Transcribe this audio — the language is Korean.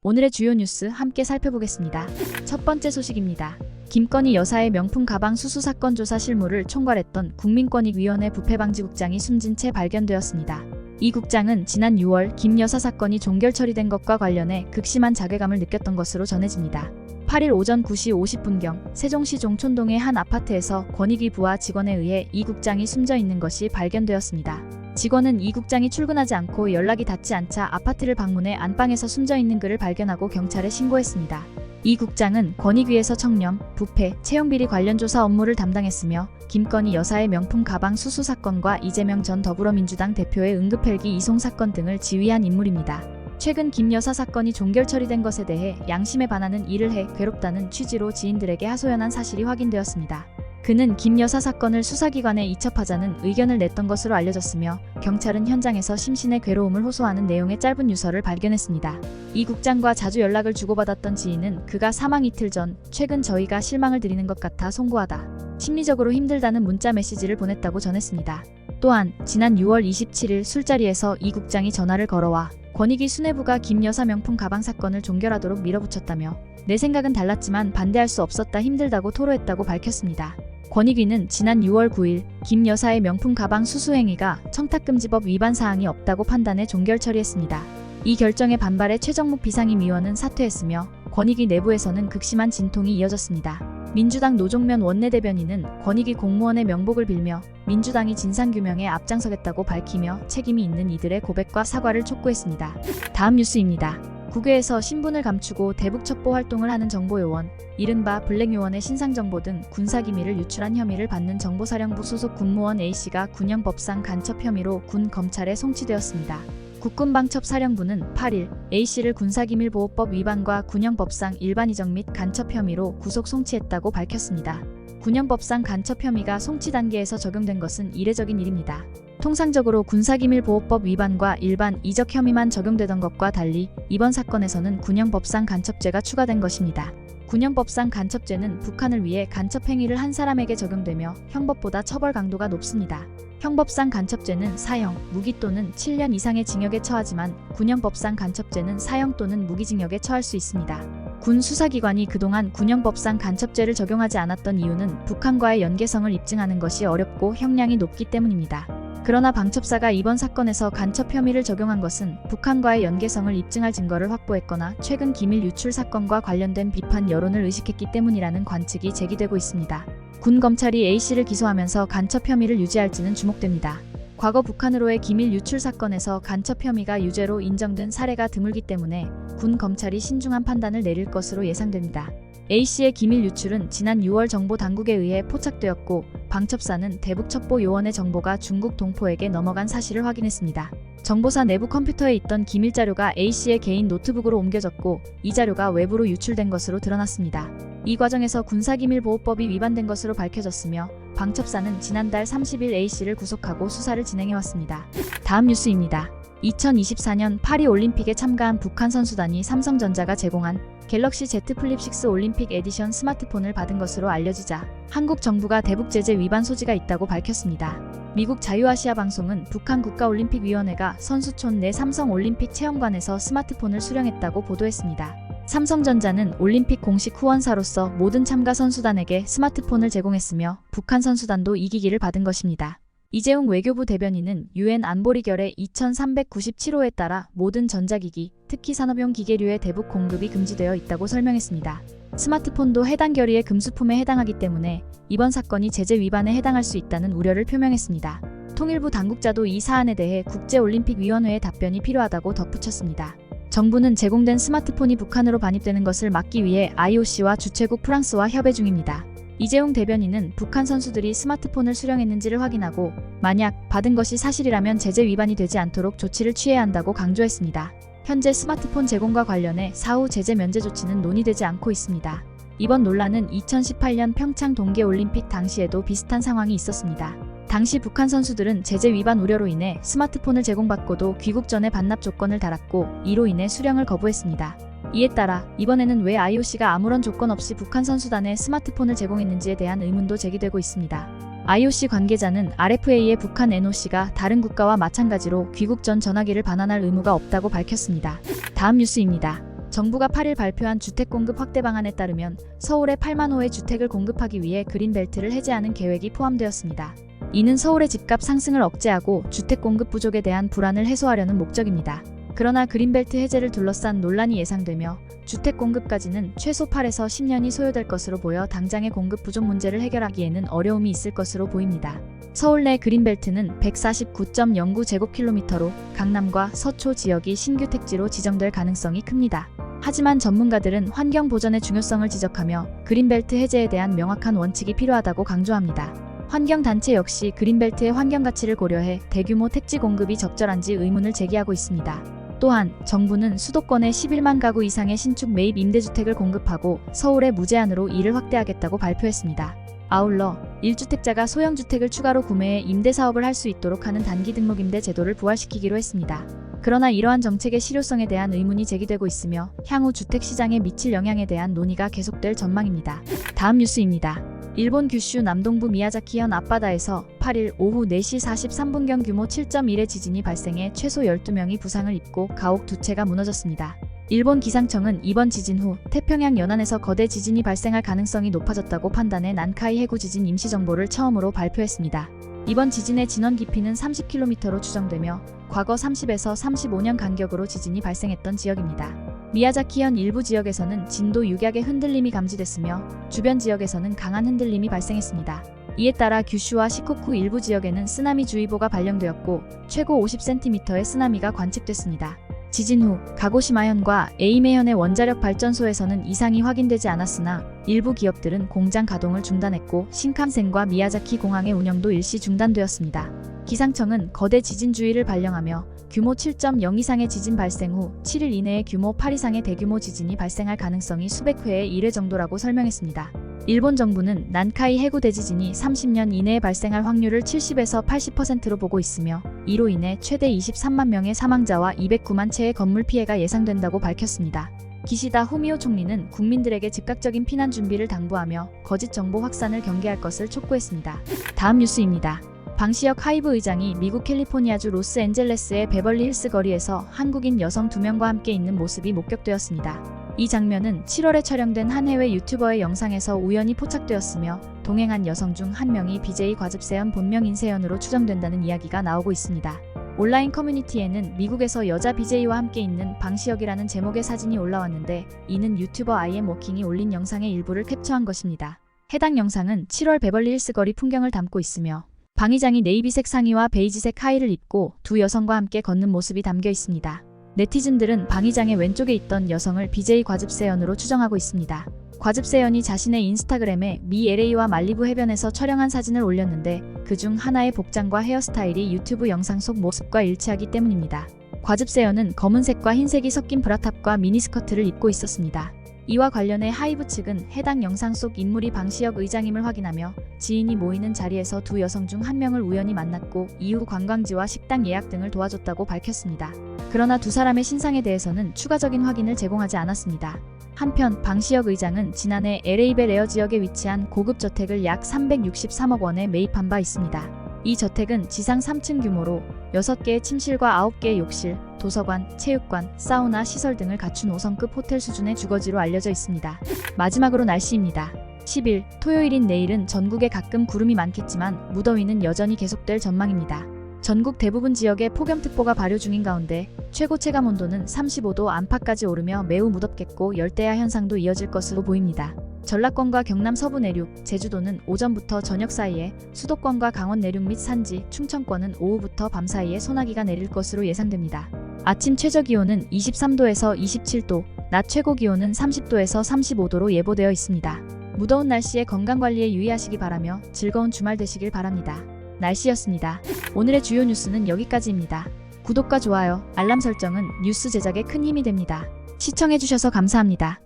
오늘의 주요 뉴스 함께 살펴보겠습니다. 첫 번째 소식입니다. 김건희 여사의 명품 가방 수수 사건 조사 실무를 총괄했던 국민권익위원회 부패방지국장이 숨진 채 발견되었습니다. 이 국장은 지난 6월 김 여사 사건이 종결 처리된 것과 관련해 극심한 자괴감을 느꼈던 것으로 전해집니다. 8일 오전 9시 50분경 세종시 종촌동의 한 아파트에서 권익위 부하 직원에 의해 이 국장이 숨져 있는 것이 발견되었습니다. 직원은 이 국장이 출근하지 않고 연락이 닿지 않자 아파트를 방문해 안방에서 숨져 있는 그를 발견하고 경찰에 신고했습니다. 이 국장은 권익위에서 청렴, 부패, 채용비리 관련 조사 업무를 담당했으며 김건희 여사의 명품 가방 수수 사건과 이재명 전 더불어민주당 대표의 응급헬기 이송 사건 등을 지휘한 인물입니다. 최근 김 여사 사건이 종결 처리된 것에 대해 양심에 반하는 일을 해 괴롭다는 취지로 지인들에게 하소연한 사실이 확인되었습니다. 그는 김 여사 사건을 수사기관에 이첩하자는 의견을 냈던 것으로 알려졌으며 경찰은 현장에서 심신의 괴로움을 호소하는 내용의 짧은 유서를 발견했습니다. 이 국장과 자주 연락을 주고받았던 지인은 그가 사망 이틀 전 최근 저희가 실망을 드리는 것 같아 송구하다. 심리적으로 힘들다는 문자 메시지를 보냈다고 전했습니다. 또한 지난 6월 27일 술자리에서 이 국장이 전화를 걸어와 권익위 수뇌부가 김 여사 명품 가방 사건을 종결하도록 밀어붙였다며 내 생각은 달랐지만 반대할 수 없었다 힘들다고 토로했다고 밝혔습니다. 권익위는 지난 6월 9일 김 여사의 명품 가방 수수 행위가 청탁금지법 위반 사항이 없다고 판단해 종결 처리했습니다. 이 결정에 반발해 최정묵 비상임위원은 사퇴했으며 권익위 내부에서는 극심한 진통이 이어졌습니다. 민주당 노종면 원내대변인은 권익위 공무원의 명복을 빌며 민주당이 진상규명에 앞장서겠다고 밝히며 책임이 있는 이들의 고백과 사과를 촉구했습니다. 다음 뉴스입니다. 국외에서 신분을 감추고 대북 첩보 활동을 하는 정보요원, 이른바 블랙요원의 신상정보 등 군사기밀을 유출한 혐의를 받는 정보사령부 소속 군무원 A씨가 군형법상 간첩 혐의로 군 검찰에 송치되었습니다. 국군방첩사령부는 8일 A씨를 군사기밀보호법 위반과 군형법상 일반이적 및 간첩 혐의로 구속 송치했다고 밝혔습니다. 군형법상 간첩 혐의가 송치 단계에서 적용된 것은 이례적인 일입니다. 통상적으로 군사기밀보호법 위반과 일반 이적 혐의만 적용되던 것과 달리 이번 사건에서는 군형법상 간첩죄가 추가된 것입니다. 군형법상 간첩죄는 북한을 위해 간첩 행위를 한 사람에게 적용되며 형법보다 처벌 강도가 높습니다. 형법상 간첩죄는 사형, 무기 또는 7년 이상의 징역에 처하지만 군형법상 간첩죄는 사형 또는 무기징역에 처할 수 있습니다. 군 수사기관이 그동안 군형법상 간첩죄를 적용하지 않았던 이유는 북한과의 연계성을 입증하는 것이 어렵고 형량이 높기 때문입니다. 그러나 방첩사가 이번 사건에서 간첩 혐의를 적용한 것은 북한과의 연계성을 입증할 증거를 확보했거나 최근 기밀 유출 사건과 관련된 비판 여론을 의식했기 때문이라는 관측이 제기되고 있습니다. 군 검찰이 A씨를 기소하면서 간첩 혐의를 유지할지는 주목됩니다. 과거 북한으로의 기밀 유출 사건에서 간첩 혐의가 유죄로 인정된 사례가 드물기 때문에 군 검찰이 신중한 판단을 내릴 것으로 예상됩니다. A씨의 기밀 유출은 지난 6월 정보 당국에 의해 포착되었고 방첩사는 대북첩보요원의 정보가 중국 동포에게 넘어간 사실을 확인했습니다. 정보사 내부 컴퓨터에 있던 기밀 자료가 A씨의 개인 노트북으로 옮겨졌고 이 자료가 외부로 유출된 것으로 드러났습니다. 이 과정에서 군사기밀보호법이 위반된 것으로 밝혀졌으며 방첩사는 지난달 30일 A씨를 구속하고 수사를 진행해왔습니다. 다음 뉴스입니다. 2024년 파리 올림픽에 참가한 북한 선수단이 삼성전자가 제공한 갤럭시 Z 플립6 올림픽 에디션 스마트폰을 받은 것으로 알려지자 한국 정부가 대북 제재 위반 소지가 있다고 밝혔습니다. 미국 자유아시아 방송은 북한 국가올림픽위원회가 선수촌 내 삼성 올림픽 체험관에서 스마트폰을 수령했다고 보도했습니다. 삼성전자는 올림픽 공식 후원사로서 모든 참가 선수단에게 스마트폰을 제공했으며 북한 선수단도 이 기기를 받은 것입니다. 이재용 외교부 대변인은 UN 안보리 결의 2397호에 따라 모든 전자기기, 특히 산업용 기계류의 대북 공급이 금지되어 있다고 설명했습니다. 스마트폰도 해당 결의의 금수품에 해당하기 때문에 이번 사건이 제재 위반에 해당할 수 있다는 우려를 표명했습니다. 통일부 당국자도 이 사안에 대해 국제올림픽위원회의 답변이 필요하다고 덧붙였습니다. 정부는 제공된 스마트폰이 북한으로 반입되는 것을 막기 위해 IOC와 주최국 프랑스와 협의 중입니다. 이재용 대변인은 북한 선수들이 스마트폰을 수령했는지를 확인하고 만약 받은 것이 사실이라면 제재 위반이 되지 않도록 조치를 취해야 한다고 강조했습니다. 현재 스마트폰 제공과 관련해 사후 제재 면제 조치는 논의되지 않고 있습니다. 이번 논란은 2018년 평창 동계올림픽 당시에도 비슷한 상황이 있었습니다. 당시 북한 선수들은 제재 위반 우려로 인해 스마트폰을 제공받고도 귀국 전에 반납 조건을 달았고 이로 인해 수령을 거부했습니다. 이에 따라 이번에는 왜 IOC가 아무런 조건 없이 북한 선수단에 스마트폰을 제공했는지에 대한 의문도 제기되고 있습니다. IOC 관계자는 RFA의 북한 NOC가 다른 국가와 마찬가지로 귀국 전 전화기를 반환할 의무가 없다고 밝혔습니다. 다음 뉴스입니다. 정부가 8일 발표한 주택 공급 확대 방안에 따르면 서울에 8만 호의 주택을 공급하기 위해 그린벨트를 해제하는 계획이 포함되었습니다. 이는 서울의 집값 상승을 억제하고 주택 공급 부족에 대한 불안을 해소하려는 목적입니다. 그러나 그린벨트 해제를 둘러싼 논란이 예상되며 주택 공급까지는 최소 8에서 10년이 소요될 것으로 보여 당장의 공급 부족 문제를 해결하기에는 어려움이 있을 것으로 보입니다. 서울 내 그린벨트는 149.09제곱킬로미터로 강남과 서초 지역이 신규 택지로 지정될 가능성이 큽니다. 하지만 전문가들은 환경 보전의 중요성을 지적하며 그린벨트 해제에 대한 명확한 원칙이 필요하다고 강조합니다. 환경단체 역시 그린벨트의 환경 가치를 고려해 대규모 택지 공급이 적절한지 의문을 제기하고 있습니다. 또한 정부는 수도권에 11만 가구 이상의 신축 매입 임대주택을 공급하고 서울에 무제한으로 이를 확대하겠다고 발표했습니다. 아울러 1주택자가 소형주택을 추가로 구매해 임대사업을 할 수 있도록 하는 단기 등록임대 제도를 부활시키기로 했습니다. 그러나 이러한 정책의 실효성에 대한 의문이 제기되고 있으며 향후 주택시장에 미칠 영향에 대한 논의가 계속될 전망입니다. 다음 뉴스입니다. 일본 규슈 남동부 미야자키현 앞바다에서 8일 오후 4시 43분경 규모 7.1의 지진이 발생해 최소 12명이 부상을 입고 가옥 2채가 무너졌습니다. 일본 기상청은 이번 지진 후 태평양 연안에서 거대 지진이 발생할 가능성이 높아졌다고 판단해 난카이 해구 지진 임시정보를 처음으로 발표했습니다. 이번 지진의 진원 깊이는 30km로 추정되며 과거 30에서 35년 간격으로 지진이 발생했던 지역입니다. 미야자키현 일부 지역에서는 진도 6약의 흔들림이 감지됐으며 주변 지역에서는 강한 흔들림이 발생했습니다. 이에 따라 규슈와 시코쿠 일부 지역에는 쓰나미주의보가 발령되었고 최고 50cm의 쓰나미가 관측됐습니다. 지진 후 가고시마현과 에이메현의 원자력 발전소에서는 이상이 확인되지 않았으나 일부 기업들은 공장 가동을 중단했고 신칸센과 미야자키 공항의 운영도 일시 중단되었습니다. 기상청은 거대 지진주의를 발령하며 규모 7.0 이상의 지진 발생 후 7일 이내에 규모 8 이상의 대규모 지진이 발생할 가능성이 수백 회에 이를 정도라고 설명했습니다. 일본 정부는 난카이 해구 대지진이 30년 이내에 발생할 확률을 70에서 80%로 보고 있으며 이로 인해 최대 23만 명의 사망자와 209만 채의 건물 피해가 예상된다고 밝혔습니다. 기시다 후미오 총리는 국민들에게 즉각적인 피난 준비를 당부하며 거짓 정보 확산을 경계할 것을 촉구했습니다. 다음 뉴스입니다. 방시혁 하이브 의장이 미국 캘리포니아주 로스앤젤레스의 베벌리 힐스 거리에서 한국인 여성 2명과 함께 있는 모습이 목격되었습니다. 이 장면은 7월에 촬영된 한 해외 유튜버의 영상에서 우연히 포착되었으며 동행한 여성 중 한 명이 BJ 과즙세연 본명 인세연으로 추정된다는 이야기가 나오고 있습니다. 온라인 커뮤니티에는 미국에서 여자 BJ와 함께 있는 방시혁이라는 제목의 사진이 올라왔는데 이는 유튜버 IamWalking이 올린 영상의 일부를 캡처한 것입니다. 해당 영상은 7월 베벌리 힐스 거리 풍경을 담고 있으며 방 의장이 네이비색 상의와 베이지색 하의를 입고 두 여성과 함께 걷는 모습이 담겨 있습니다. 네티즌들은 방 의장의 왼쪽에 있던 여성을 BJ 과즙세연으로 추정하고 있습니다. 과즙세연이 자신의 인스타그램에 미 LA와 말리부 해변에서 촬영한 사진을 올렸는데 그중 하나의 복장과 헤어스타일이 유튜브 영상 속 모습과 일치하기 때문입니다. 과즙세연은 검은색과 흰색이 섞인 브라탑과 미니스커트를 입고 있었습니다. 이와 관련해 하이브 측은 해당 영상 속 인물이 방시혁 의장임을 확인하며 지인이 모이는 자리에서 두 여성 중 한 명을 우연히 만났고 이후 관광지와 식당 예약 등을 도와줬다고 밝혔습니다. 그러나 두 사람의 신상에 대해서는 추가적인 확인을 제공하지 않았습니다. 한편 방시혁 의장은 지난해 LA 벨에어 지역에 위치한 고급 저택을 약 363억 원에 매입한 바 있습니다. 이 저택은 지상 3층 규모로 6개의 침실과 9개의 욕실, 도서관, 체육관, 사우나 시설 등을 갖춘 5성급 호텔 수준의 주거지로 알려져 있습니다. 마지막으로 날씨입니다. 10일 토요일인 내일은 전국에 가끔 구름이 많겠지만 무더위는 여전히 계속될 전망입니다. 전국 대부분 지역에 폭염특보가 발효 중인 가운데 최고 체감 온도는 35도 안팎까지 오르며 매우 무덥겠고 열대야 현상도 이어질 것으로 보입니다. 전라권과 경남 서부 내륙, 제주도는 오전부터 저녁 사이에, 수도권과 강원 내륙 및 산지, 충청권은 오후부터 밤 사이에 소나기가 내릴 것으로 예상됩니다. 아침 최저기온은 23도에서 27도, 낮 최고기온은 30도에서 35도로 예보되어 있습니다. 무더운 날씨에 건강관리에 유의하시기 바라며 즐거운 주말 되시길 바랍니다. 날씨였습니다. 오늘의 주요 뉴스는 여기까지입니다. 구독과 좋아요, 알람 설정은 뉴스 제작에 큰 힘이 됩니다. 시청해주셔서 감사합니다.